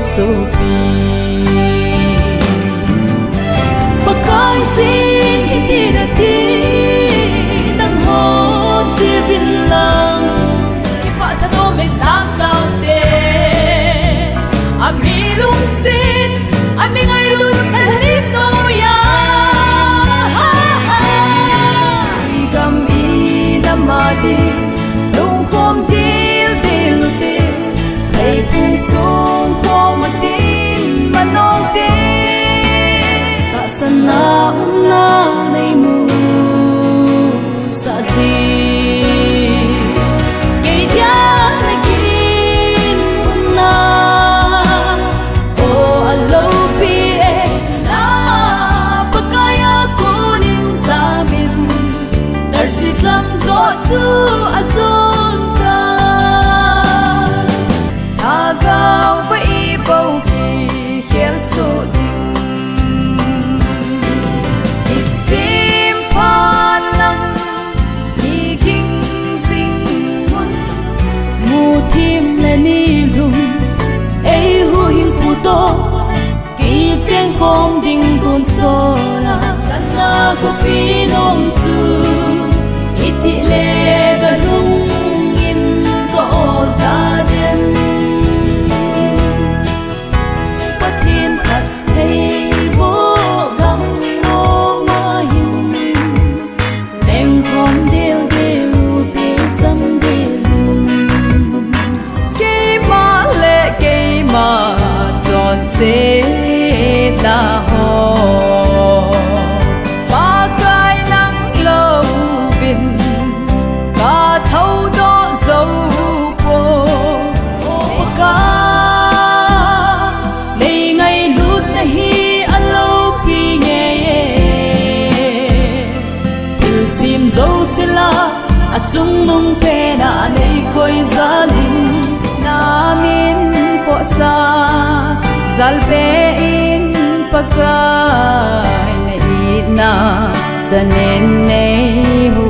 Sophie Pakai zin hiti na ti Nang hon si vinlang Kipa tano may takaw te Ami lungsin Ami ngay lut na halim no ya Igam inamadi Lung kom til til til Ay pung sung kom matin manong tin Kasana unang nay mo sa zin Kay diyan naging una O alo pie na Pagkaya kunin sa amin Narsis lang zot su azon ka Agaw pa ibaw ki Hiel so ding Isimpan lang Higing singun Mutim na nilum Ay huhing puto Ki tiang kom ding kun sola Sana ko pinom su Iti le galung in ko ta dem Patin at hay bo gam mo mahim Leng kom dil dil pi cham dilum Kay ma chon se ta ho Bagay ng lovin Ka thâu do dấu po Ka Lấy ngay lút na hi alo pi nghe Từ sim dấu sila At chung nung pe na nay ko'y zalim Namin po sa Zalpein pagkay na it na Tanin nay hu